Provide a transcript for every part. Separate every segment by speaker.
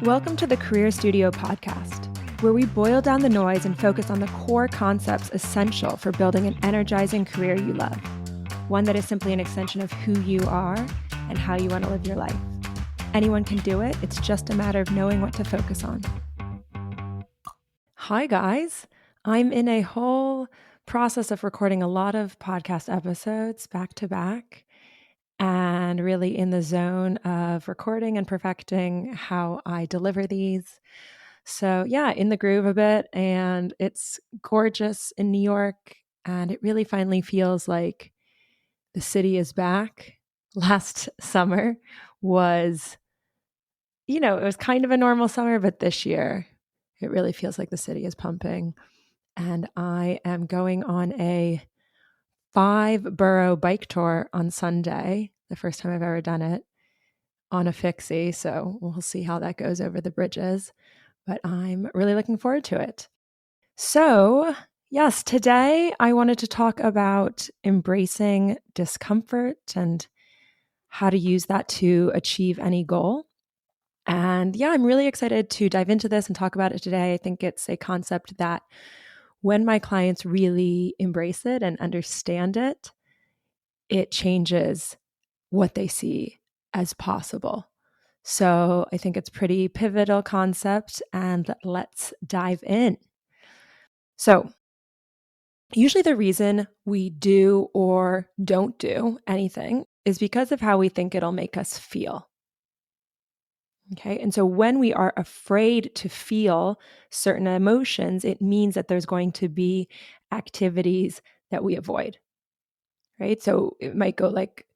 Speaker 1: Welcome to the Career Studio podcast, where we boil down the noise and focus on the core concepts essential for building an energizing career you love, one that is simply an extension of who you are and how you want to live your life. Anyone can do it. It's just a matter of knowing what to focus on. Hi, guys. I'm in a whole process of recording a lot of podcast episodes back to back, and really in the zone of recording and perfecting how I deliver these. So yeah, in the groove a bit, and it's gorgeous in New York, and it really finally feels like the city is back. Last summer was, it was kind of a normal summer, but this year it really feels like the city is pumping. And I am going on a 5-borough bike tour on Sunday, the first time I've ever done it, on a fixie. So we'll see how that goes over the bridges, but I'm really looking forward to it. So yes, today I wanted to talk about embracing discomfort and how to use that to achieve any goal. And yeah, I'm really excited to dive into this and talk about it today. I think it's a concept that when my clients really embrace it and understand it, it changes what they see as possible. So I think it's a pretty pivotal concept, and let's dive in. So usually the reason we do or don't do anything is because of how we think it'll make us feel. Okay. And so when we are afraid to feel certain emotions, it means that there's going to be activities that we avoid. Right. So it might go like,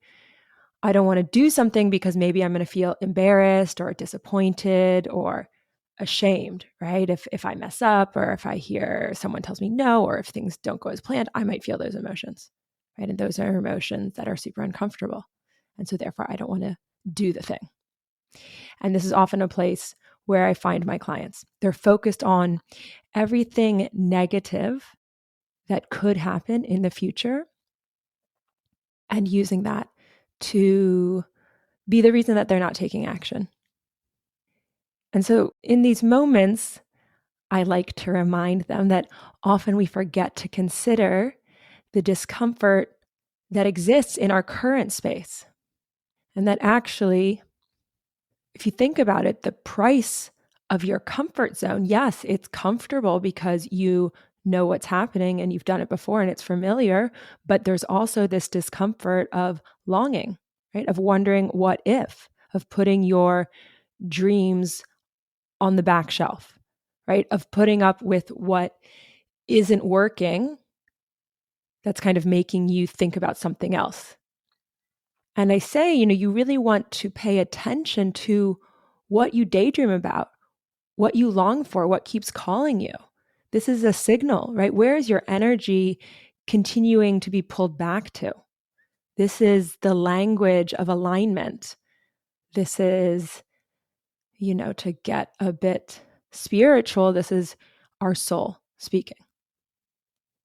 Speaker 1: I don't want to do something because maybe I'm going to feel embarrassed or disappointed or ashamed, right? If I mess up, or if I hear someone tells me no, or if things don't go as planned, I might feel those emotions, right? And those are emotions that are super uncomfortable. And so therefore I don't want to do the thing. And this is often a place where I find my clients. They're focused on everything negative that could happen in the future and using that to be the reason that they're not taking action. And so in these moments, I like to remind them that often we forget to consider the discomfort that exists in our current space. And that actually, if you think about it, the price of your comfort zone, yes, it's comfortable because you know what's happening and you've done it before and it's familiar, but there's also this discomfort of longing, right? Of wondering what if, of putting your dreams on the back shelf, right? Of putting up with what isn't working, that's kind of making you think about something else. And I say, you really want to pay attention to what you daydream about, what you long for, what keeps calling you. This is a signal, right? Where is your energy continuing to be pulled back to? This is the language of alignment. This is, to get a bit spiritual, this is our soul speaking.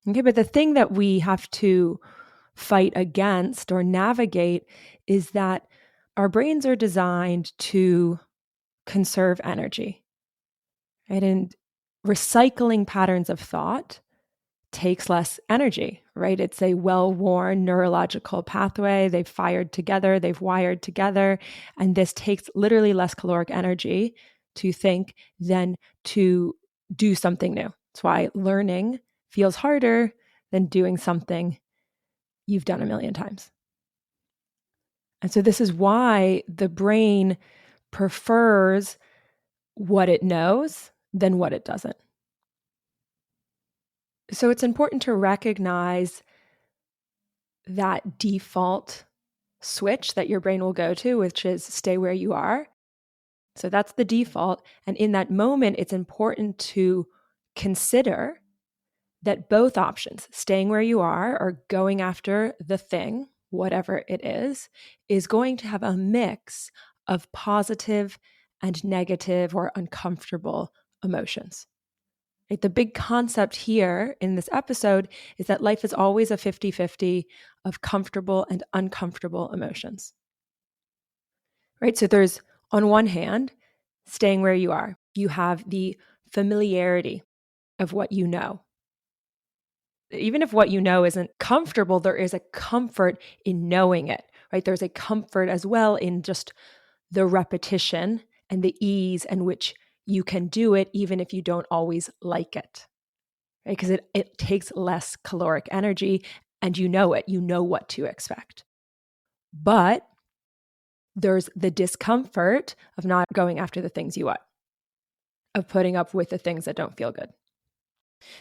Speaker 1: Okay, but the thing that we have to fight against or navigate is that our brains are designed to conserve energy, right? And recycling patterns of thought takes less energy, right? It's a well-worn neurological pathway. They've fired together, they've wired together, and this takes literally less caloric energy to think than to do something new. That's why learning feels harder than doing something you've done a million times. And so this is why the brain prefers what it knows than what it doesn't. So it's important to recognize that default switch that your brain will go to, which is stay where you are. So that's the default. And in that moment, it's important to consider that both options, staying where you are or going after the thing, whatever it is going to have a mix of positive and negative or uncomfortable emotions. Right? The big concept here in this episode is that life is always a 50-50 of comfortable and uncomfortable emotions. Right? So there's, on one hand, staying where you are. You have the familiarity of what you know. Even if what you know isn't comfortable, there is a comfort in knowing it, right? There's a comfort as well in just the repetition and the ease in which you can do it, even if you don't always like it, right? Because it takes less caloric energy and you know it, you know what to expect. But there's the discomfort of not going after the things you want, of putting up with the things that don't feel good.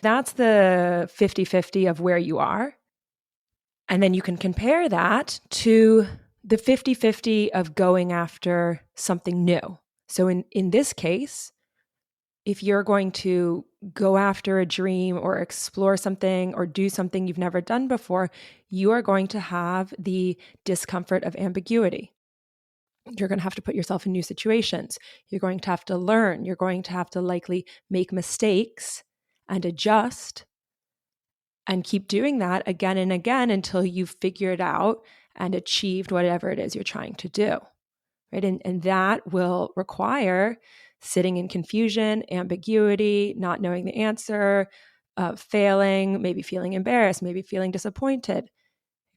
Speaker 1: That's the 50-50 of where you are. And then you can compare that to the 50-50 of going after something new. So in this case, if you're going to go after a dream or explore something or do something you've never done before, you are going to have the discomfort of ambiguity. You're going to have to put yourself in new situations. You're going to have to learn. You're going to have to likely make mistakes and adjust and keep doing that again and again until you've figured out and achieved whatever it is you're trying to do, right? And that will require sitting in confusion, ambiguity, not knowing the answer, failing, maybe feeling embarrassed, maybe feeling disappointed,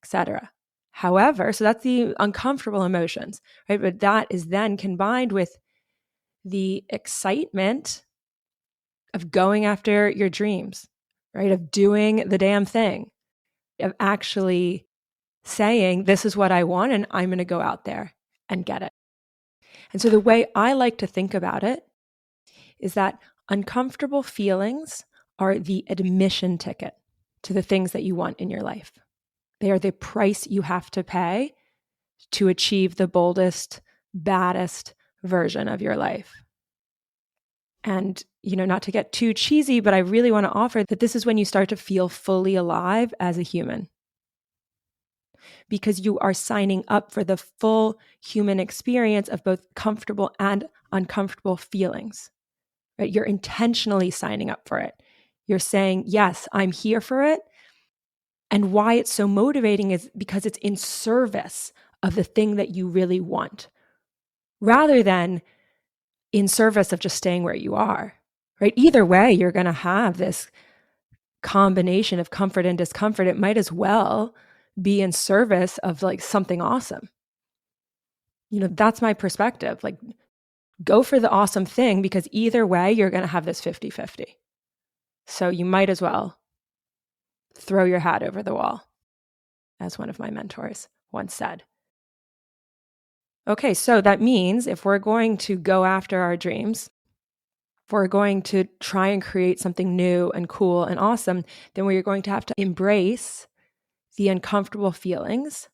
Speaker 1: etc. However, so that's the uncomfortable emotions, right? But that is then combined with the excitement of going after your dreams, right? Of doing the damn thing, of actually saying, this is what I want, and I'm going to go out there and get it. And so the way I like to think about it is that uncomfortable feelings are the admission ticket to the things that you want in your life. They are the price you have to pay to achieve the boldest, baddest version of your life. And, not to get too cheesy, but I really want to offer that this is when you start to feel fully alive as a human, because you are signing up for the full human experience of both comfortable and uncomfortable feelings, right? You're intentionally signing up for it. You're saying, yes, I'm here for it. And why it's so motivating is because it's in service of the thing that you really want, rather than in service of just staying where you are, right? Either way, you're going to have this combination of comfort and discomfort. It might as well be in service of like something awesome. That's my perspective. Like, go for the awesome thing, because either way, you're going to have this 50-50. So you might as well throw your hat over the wall, as one of my mentors once said. Okay, so that means if we're going to go after our dreams, if we're going to try and create something new and cool and awesome, then we're going to have to embrace the uncomfortable feelings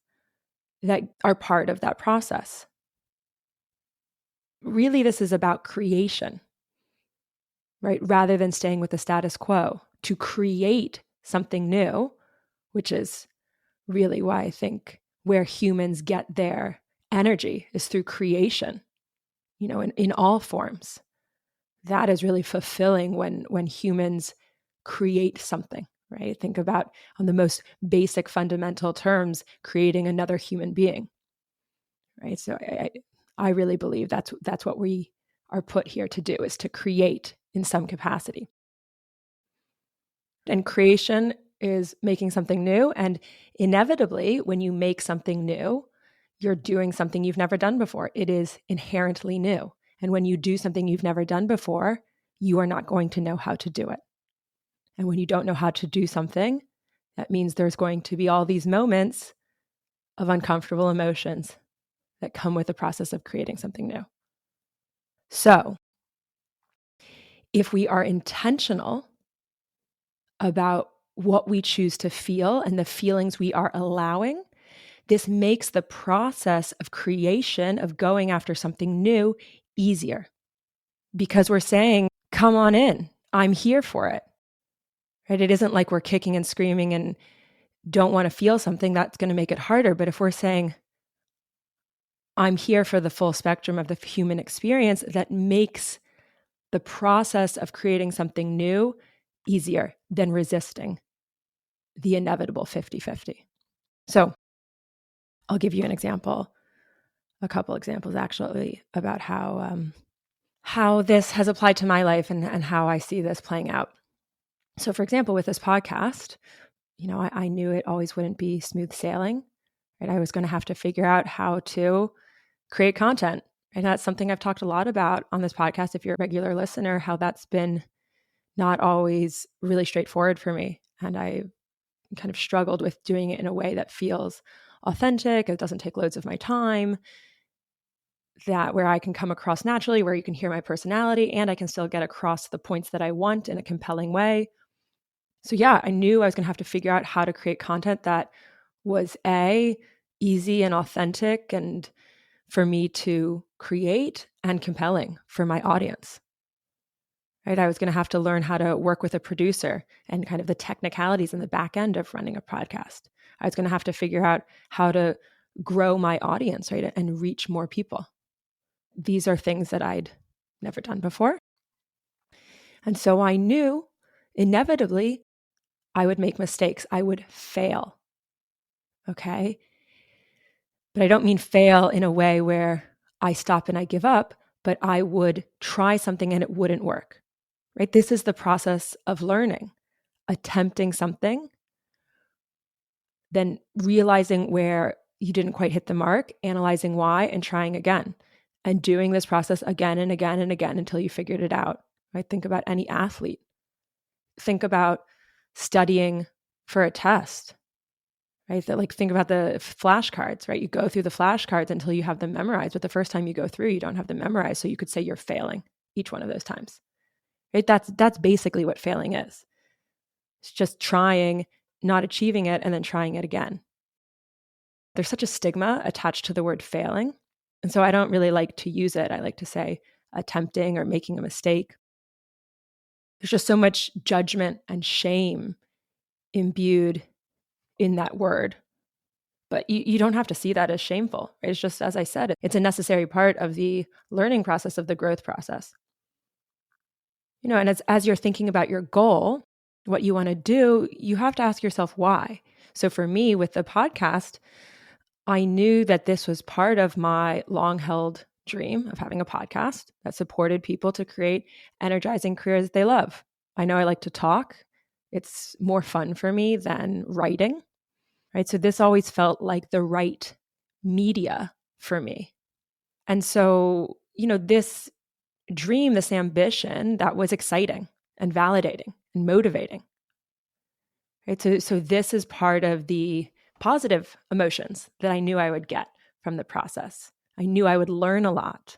Speaker 1: that are part of that process. Really, this is about creation, right? Rather than staying with the status quo, to create something new, which is really why I think where humans get their energy is through creation, in all forms. That is really fulfilling when humans create something, right? Think about, on the most basic fundamental terms, creating another human being, right? So I really believe that's what we are put here to do, is to create in some capacity. And creation is making something new. And inevitably, when you make something new, you're doing something you've never done before. It is inherently new. And when you do something you've never done before, you are not going to know how to do it. And when you don't know how to do something, that means there's going to be all these moments of uncomfortable emotions that come with the process of creating something new. So, if we are intentional about what we choose to feel and the feelings we are allowing, this makes the process of creation, of going after something new, easier, because we're saying, come on in, I'm here for it, right? It isn't like we're kicking and screaming and don't want to feel something. That's going to make it harder. But if we're saying, I'm here for the full spectrum of the human experience, that makes the process of creating something new easier than resisting the inevitable 50-50. So I'll give you an example, a couple examples actually, about how how this has applied to my life and how I see this playing out. So, for example, with this podcast, I knew it always wouldn't be smooth sailing, right? I was going to have to figure out how to create content. And that's something I've talked a lot about on this podcast. If you're a regular listener, how that's been not always really straightforward for me. And I kind of struggled with doing it in a way that feels authentic. It doesn't take loads of my time, that where I can come across naturally, where you can hear my personality, and I can still get across the points that I want in a compelling way. So yeah, I knew I was going to have to figure out how to create content that was easy and authentic and for me to create and compelling for my audience. Right? I was going to have to learn how to work with a producer and kind of the technicalities in the back end of running a podcast. I was going to have to figure out how to grow my audience, right? And reach more people. These are things that I'd never done before. And so I knew inevitably I would make mistakes. I would fail. Okay. But I don't mean fail in a way where I stop and I give up, but I would try something and it wouldn't work, right? This is the process of learning, attempting something, then realizing where you didn't quite hit the mark, analyzing why, and trying again, and doing this process again and again and again until you figured it out, right? Think about any athlete. Think about studying for a test, right? Think about the flashcards, right? You go through the flashcards until you have them memorized, but the first time you go through, you don't have them memorized. So you could say you're failing each one of those times, right? That's basically what failing is. It's just trying, not achieving it, and then trying it again. There's such a stigma attached to the word failing. And so I don't really like to use it. I like to say attempting or making a mistake. There's just so much judgment and shame imbued in that word. But you don't have to see that as shameful. Right? It's just, as I said, it's a necessary part of the learning process, of the growth process. And as you're thinking about your goal, what you want to do, you have to ask yourself why. So for me, with the podcast, I knew that this was part of my long-held dream of having a podcast that supported people to create energizing careers they love. I know I like to talk. It's more fun for me than writing, right? So this always felt like the right media for me. And so, this dream, this ambition, that was exciting and validating and motivating, right? So this is part of the positive emotions that I knew I would get from the process. I knew I would learn a lot,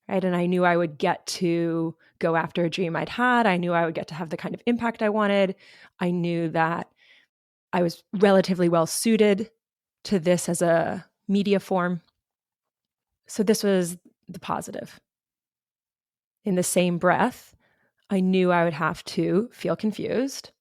Speaker 1: right? And I knew I would get to go after a dream I'd had. I knew I would get to have the kind of impact I wanted. I knew that I was relatively well suited to this as a media form. So this was the positive. In the same breath, I knew I would have to feel confused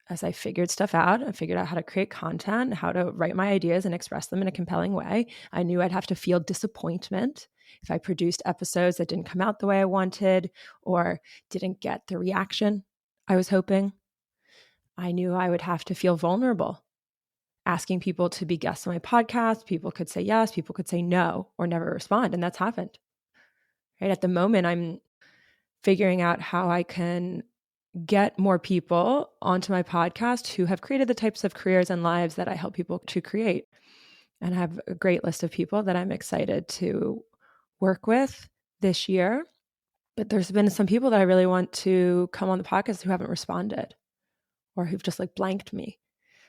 Speaker 1: as I figured stuff out. I figured out how to create content, how to write my ideas and express them in a compelling way. I knew I'd have to feel disappointment if I produced episodes that didn't come out the way I wanted or didn't get the reaction I was hoping. I knew I would have to feel vulnerable, asking people to be guests on my podcast. People could say yes, people could say no, or never respond. And that's happened. Right at the moment, I'm figuring out how I can get more people onto my podcast who have created the types of careers and lives that I help people to create. And I have a great list of people that I'm excited to work with this year. But there's been some people that I really want to come on the podcast who haven't responded or who've just blanked me.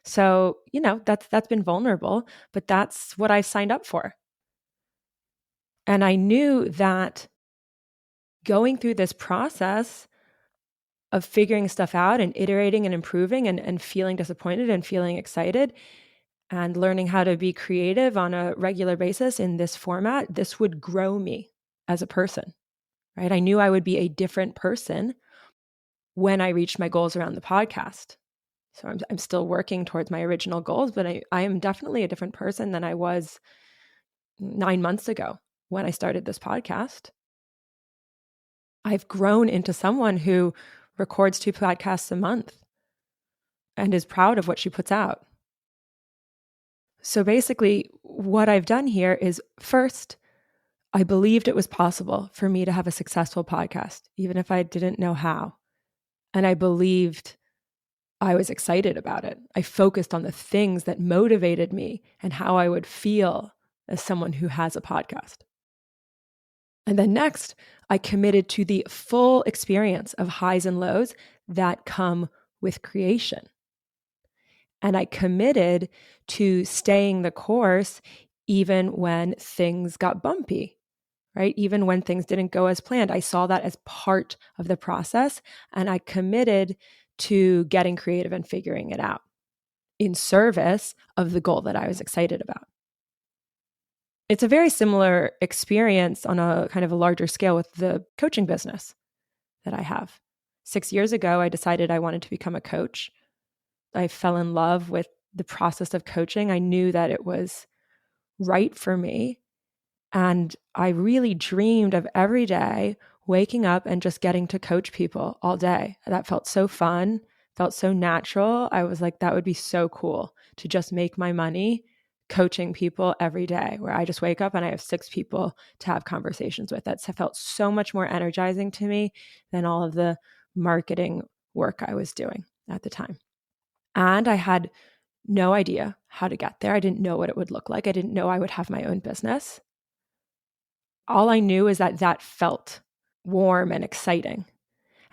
Speaker 1: So, that's been vulnerable, but that's what I signed up for. And I knew that going through this process of figuring stuff out and iterating and improving and feeling disappointed and feeling excited and learning how to be creative on a regular basis in this format, this would grow me as a person, right? I knew I would be a different person when I reached my goals around the podcast. So I'm still working towards my original goals, but I am definitely a different person than I was 9 months ago when I started this podcast. I've grown into someone who records 2 podcasts a month and is proud of what she puts out. So basically, what I've done here is first, I believed it was possible for me to have a successful podcast, even if I didn't know how. And I believed I was excited about it. I focused on the things that motivated me and how I would feel as someone who has a podcast. And then next, I committed to the full experience of highs and lows that come with creation. And I committed to staying the course even when things got bumpy, right? Even when things didn't go as planned. I saw that as part of the process, and I committed to getting creative and figuring it out in service of the goal that I was excited about. It's a very similar experience on a kind of a larger scale with the coaching business that I have. 6 years ago, I decided I wanted to become a coach. I fell in love with the process of coaching. I knew that it was right for me. And I really dreamed of every day waking up and just getting to coach people all day. That felt so fun, felt so natural. I was like, that would be so cool to just make my money coaching people every day, where I just wake up and I have 6 people to have conversations with. That felt so much more energizing to me than all of the marketing work I was doing at the time. And I had no idea how to get there. I didn't know what it would look like. I didn't know I would have my own business. All I knew is that that felt warm and exciting.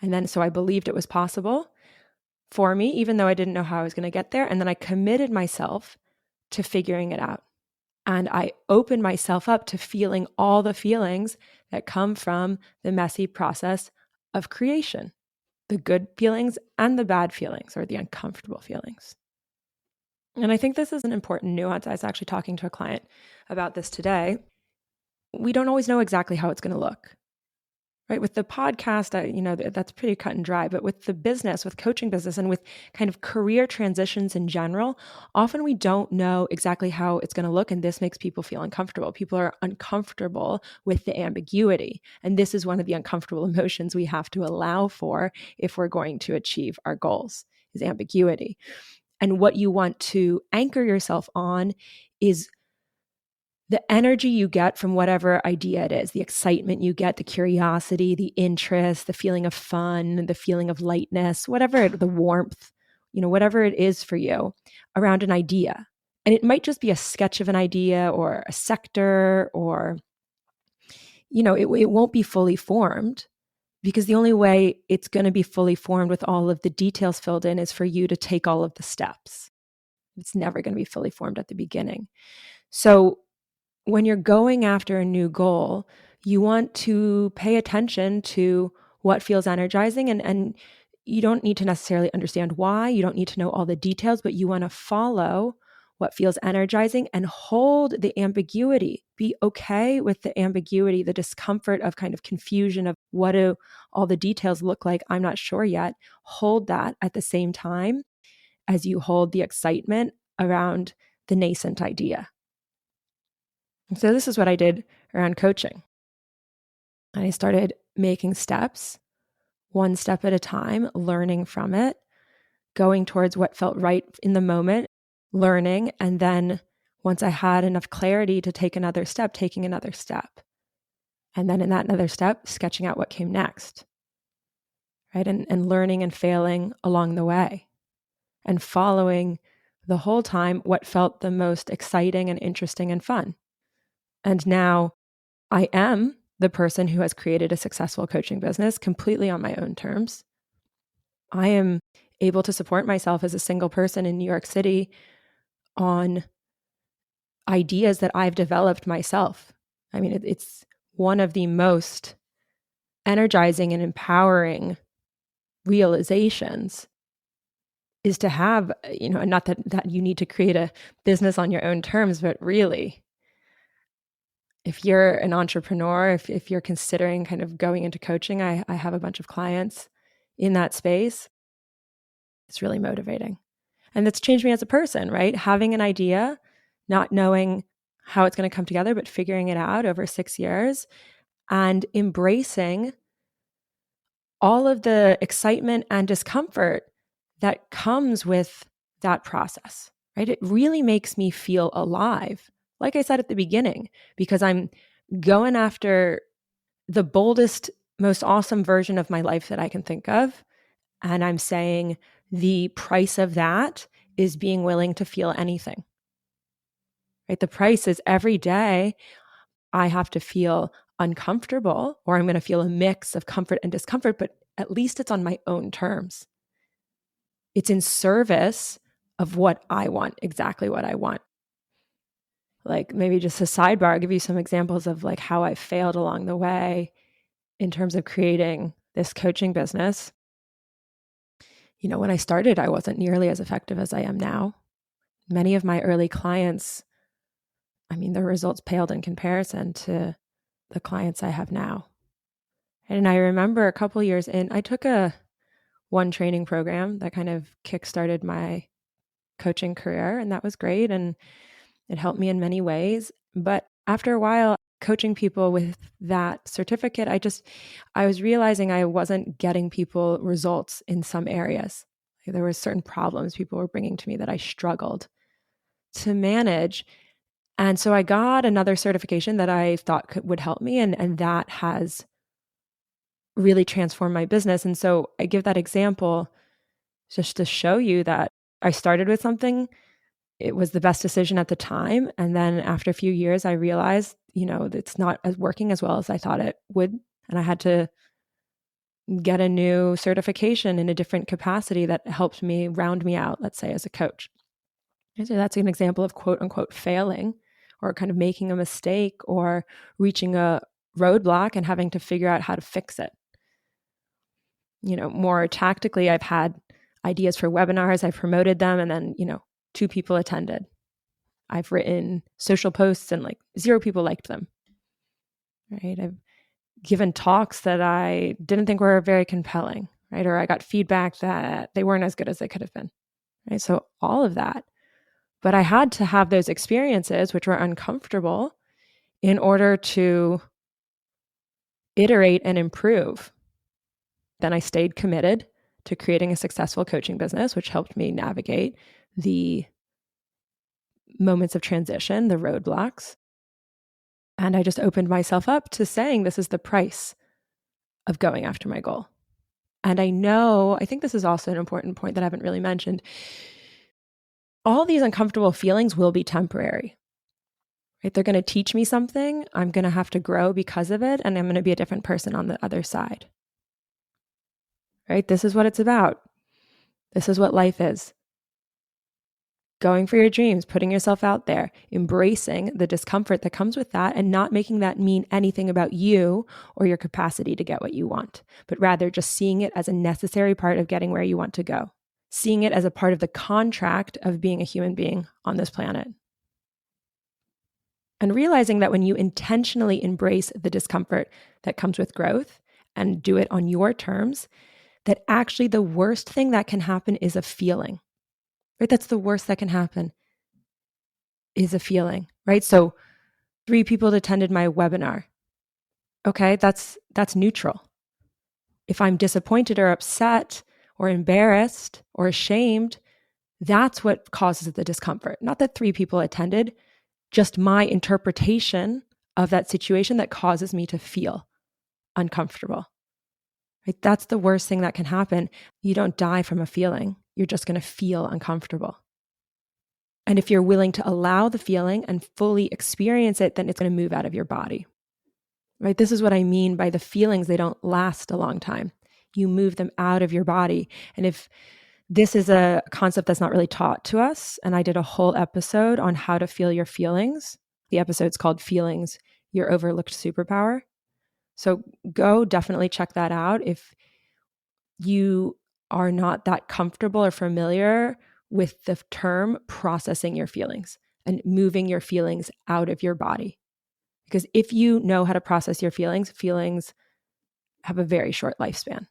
Speaker 1: And then so I believed it was possible for me, even though I didn't know how I was going to get there. And then I committed myself to figuring it out. And I opened myself up to feeling all the feelings that come from the messy process of creation, the good feelings and the bad feelings, or the uncomfortable feelings. And I think this is an important nuance. I was actually talking to a client about this today. We don't always know exactly how it's going to look, right? With the podcast, that's pretty cut and dry. But with the business, with coaching business, and with kind of career transitions in general, often we don't know exactly how it's going to look. And this makes people feel uncomfortable. People are uncomfortable with the ambiguity. And this is one of the uncomfortable emotions we have to allow for if we're going to achieve our goals, is ambiguity. And what you want to anchor yourself on is the energy you get from whatever idea it is, the excitement you get, the curiosity, the interest, the feeling of fun, the feeling of lightness, the warmth, whatever it is for you around an idea. And it might just be a sketch of an idea or a sector, or, it won't be fully formed, because the only way it's going to be fully formed with all of the details filled in is for you to take all of the steps. It's never going to be fully formed at the beginning. So when you're going after a new goal, you want to pay attention to what feels energizing, and you don't need to necessarily understand why. You don't need to know all the details, but you want to follow what feels energizing and hold the ambiguity. Be okay with the ambiguity, the discomfort of kind of confusion of what do all the details look like? I'm not sure yet. Hold that at the same time as you hold the excitement around the nascent idea. So this is what I did around coaching. I started making steps, one step at a time, learning from it, going towards what felt right in the moment, learning, and then once I had enough clarity to take another step, taking another step. And then in that another step, sketching out what came next, right? And learning and failing along the way, and following the whole time what felt the most exciting and interesting and fun. And now I am the person who has created a successful coaching business completely on my own terms. I am able to support myself as a single person in New York City on ideas that I've developed myself. I mean, it's one of the most energizing and empowering realizations is to have, not that you need to create a business on your own terms, but really, if you're an entrepreneur, if you're considering kind of going into coaching, I have a bunch of clients in that space. It's really motivating. And that's changed me as a person, right? Having an idea, not knowing how it's going to come together, but figuring it out over 6 years and embracing all of the excitement and discomfort that comes with that process, right? It really makes me feel alive. Like I said at the beginning, because I'm going after the boldest, most awesome version of my life that I can think of. And I'm saying the price of that is being willing to feel anything, right? The price is every day I have to feel uncomfortable, or I'm going to feel a mix of comfort and discomfort, but at least it's on my own terms. It's in service of what I want, exactly what I want. Like maybe just a sidebar, I'll give you some examples of like how I failed along the way in terms of creating this coaching business. You know, when I started, I wasn't nearly as effective as I am now. Many of my early clients, I mean, the results paled in comparison to the clients I have now. And I remember a couple years in, I took a one training program that kind of kickstarted my coaching career, and that was great. And it helped me in many ways. But after a while, coaching people with that certificate, I was realizing I wasn't getting people results in some areas. There were certain problems people were bringing to me that I struggled to manage. And so I got another certification that I thought would help me. And that has really transformed my business. And so I give that example just to show you that I started with something. It was the best decision at the time. And then after a few years, I realized, you know, it's not as working as well as I thought it would. And I had to get a new certification in a different capacity that helped me round me out, let's say, as a coach. And so that's an example of quote unquote failing, or kind of making a mistake or reaching a roadblock and having to figure out how to fix it. You know, more tactically, I've had ideas for webinars, I've promoted them, and then, you know, 2 people attended. I've written social posts and like 0 people liked them, right? I've given talks that I didn't think were very compelling, right? Or I got feedback that they weren't as good as they could have been, right? So all of that. But I had to have those experiences, which were uncomfortable, in order to iterate and improve. Then I stayed committed to creating a successful coaching business, which helped me navigate the moments of transition, the roadblocks. And I just opened myself up to saying, this is the price of going after my goal. And I think this is also an important point that I haven't really mentioned. All these uncomfortable feelings will be temporary, right? They're going to teach me something. I'm going to have to grow because of it. And I'm going to be a different person on the other side, right? This is what it's about. This is what life is. Going for your dreams, putting yourself out there, embracing the discomfort that comes with that, and not making that mean anything about you or your capacity to get what you want, but rather just seeing it as a necessary part of getting where you want to go, seeing it as a part of the contract of being a human being on this planet. And realizing that when you intentionally embrace the discomfort that comes with growth and do it on your terms, that actually the worst thing that can happen is a feeling. Right? That's the worst that can happen, is a feeling, right? So 3 people attended my webinar. Okay, that's neutral. If I'm disappointed or upset or embarrassed or ashamed, that's what causes the discomfort. Not that 3 people attended, just my interpretation of that situation that causes me to feel uncomfortable. Right? That's the worst thing that can happen. You don't die from a feeling. You're just going to feel uncomfortable. And if you're willing to allow the feeling and fully experience it, then it's going to move out of your body, right? This is what I mean by the feelings. They don't last a long time. You move them out of your body. And if this is a concept that's not really taught to us, and I did a whole episode on how to feel your feelings. The episode's called Feelings, Your Overlooked Superpower. So go definitely check that out if you are not that comfortable or familiar with the term processing your feelings and moving your feelings out of your body. Because if you know how to process your feelings, feelings have a very short lifespan.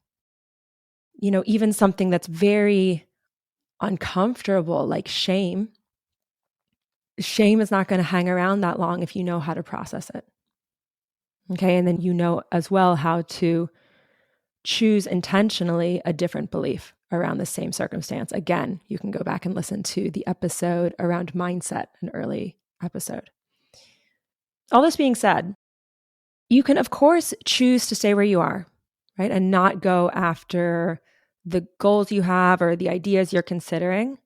Speaker 1: You know, even something that's very uncomfortable, like shame is not going to hang around that long if you know how to process it. Okay. And then you know as well how to choose intentionally a different belief around the same circumstance. Again, you can go back and listen to the episode around mindset, an early episode. All this being said, You can, of course, choose to stay where you are, right? And not go after the goals you have or the ideas you're considering.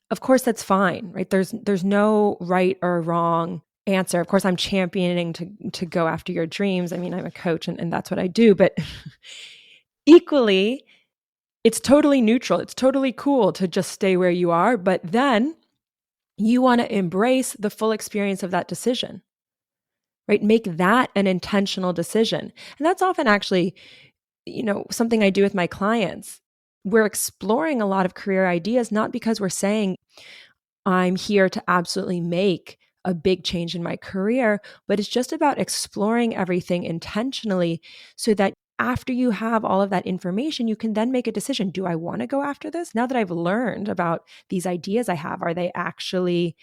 Speaker 1: Of course, that's fine, right? There's no right or wrong answer. Of course, I'm championing to go after your dreams. I mean, I'm a coach and that's what I do, but equally, it's totally neutral. It's totally cool to just stay where you are, but then you want to embrace the full experience of that decision, right? Make that an intentional decision. And that's often actually, something I do with my clients. We're exploring a lot of career ideas, not because we're saying I'm here to absolutely make a big change in my career, but it's just about exploring everything intentionally so that after you have all of that information, you can then make a decision. Do I want to go after this? Now that I've learned about these ideas I have, are they actually,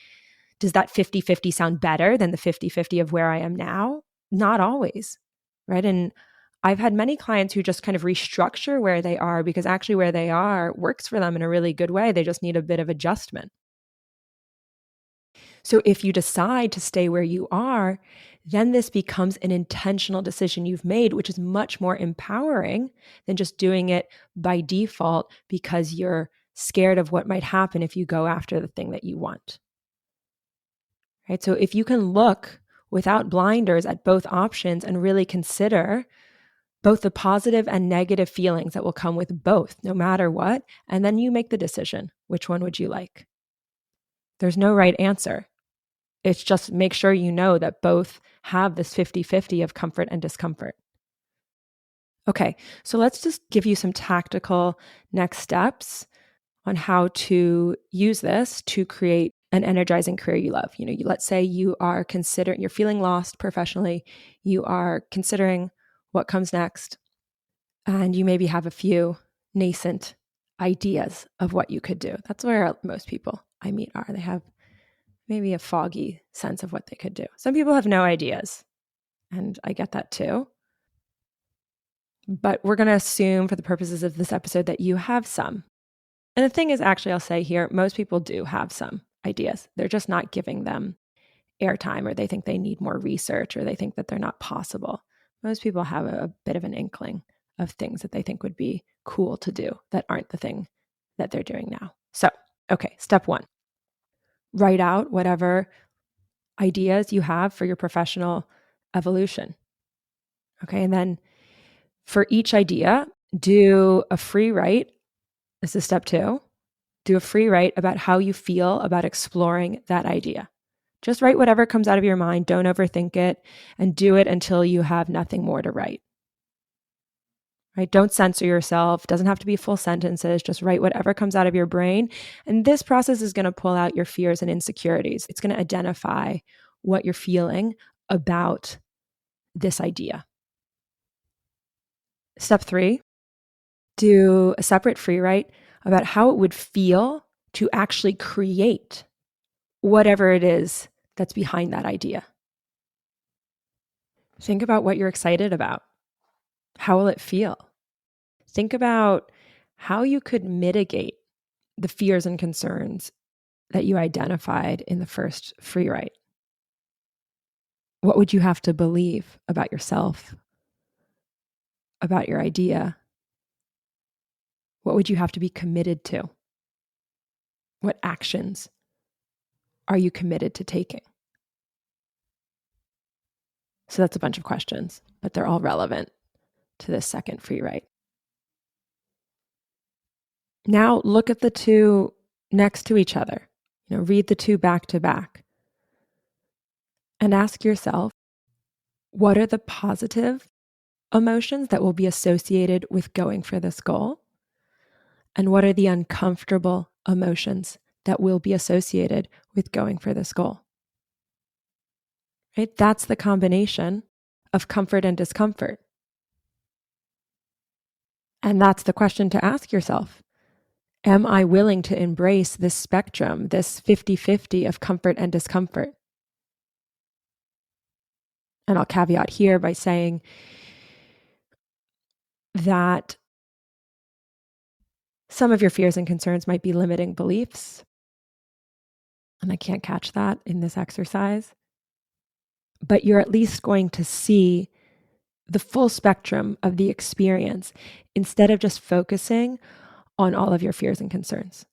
Speaker 1: does that 50-50 sound better than the 50-50 of where I am now? Not always, right? And I've had many clients who just kind of restructure where they are because actually where they are works for them in a really good way. They just need a bit of adjustment. So if you decide to stay where you are, then this becomes an intentional decision you've made, which is much more empowering than just doing it by default because you're scared of what might happen if you go after the thing that you want. Right? So if you can look without blinders at both options and really consider both the positive and negative feelings that will come with both, no matter what, and then you make the decision. Which one would you like? There's no right answer. It's just make sure you know that both have this 50-50 of comfort and discomfort. Okay, so let's just give you some tactical next steps on how to use this to create an energizing career you love. Let's say you are considering, you're feeling lost professionally, you are considering what comes next, and you maybe have a few nascent ideas of what you could do. That's where most people I meet are. They have maybe a foggy sense of what they could do. Some people have no ideas, and I get that too. But we're going to assume for the purposes of this episode that you have some. And the thing is, actually, I'll say here, most people do have some ideas. They're just not giving them airtime, or they think they need more research, or they think that they're not possible. Most people have a bit of an inkling of things that they think would be cool to do that aren't the thing that they're doing now. So, okay, step one, write out whatever ideas you have for your professional evolution. Okay, and then for each idea, do a free write. This is step two. Do a free write about how you feel about exploring that idea. Just write whatever comes out of your mind. Don't overthink it, and do it until you have nothing more to write. Right? Don't censor yourself. It doesn't have to be full sentences. Just write whatever comes out of your brain. And this process is going to pull out your fears and insecurities. It's going to identify what you're feeling about this idea. Step three, do a separate free write about how it would feel to actually create whatever it is that's behind that idea. Think about what you're excited about. How will it feel? Think about how you could mitigate the fears and concerns that you identified in the first free write. What would you have to believe about yourself, about your idea? What would you have to be committed to? What actions are you committed to taking? So that's a bunch of questions, but they're all relevant to this second free write. Now look at the two next to each other. Read the two back to back and ask yourself, what are the positive emotions that will be associated with going for this goal? And what are the uncomfortable emotions that will be associated with going for this goal? Right? That's the combination of comfort and discomfort. And that's the question to ask yourself. Am I willing to embrace this spectrum, this 50-50 of comfort and discomfort? And I'll caveat here by saying that some of your fears and concerns might be limiting beliefs. And I can't catch that in this exercise. But you're at least going to see the full spectrum of the experience instead of just focusing on all of your fears and concerns.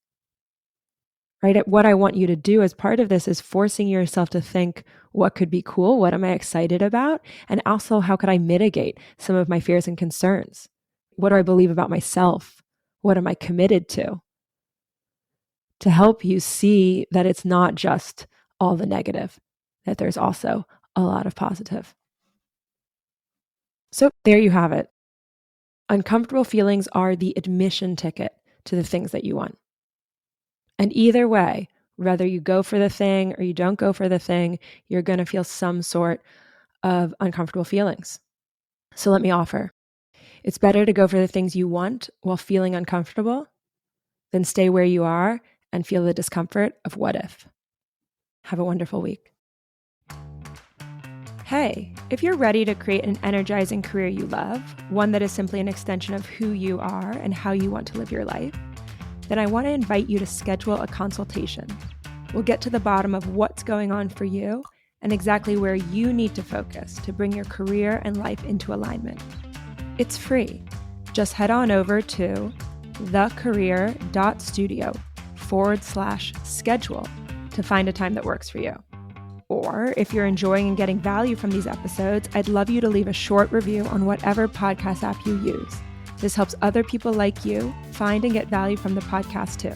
Speaker 1: Right? What I want you to do as part of this is forcing yourself to think, what could be cool? What am I excited about? And also, how could I mitigate some of my fears and concerns? What do I believe about myself? What am I committed to? To help you see that it's not just all the negative, that there's also a lot of positive. So there you have it. Uncomfortable feelings are the admission ticket to the things that you want. And either way, whether you go for the thing or you don't go for the thing, you're going to feel some sort of uncomfortable feelings. So let me offer. It's better to go for the things you want while feeling uncomfortable than stay where you are and feel the discomfort of what if. Have a wonderful week. Hey, if you're ready to create an energizing career you love, one that is simply an extension of who you are and how you want to live your life, then I want to invite you to schedule a consultation. We'll get to the bottom of what's going on for you and exactly where you need to focus to bring your career and life into alignment. It's free. Just head on over to thecareer.studio/schedule to find a time that works for you. Or if you're enjoying and getting value from these episodes, I'd love you to leave a short review on whatever podcast app you use. This helps other people like you find and get value from the podcast too.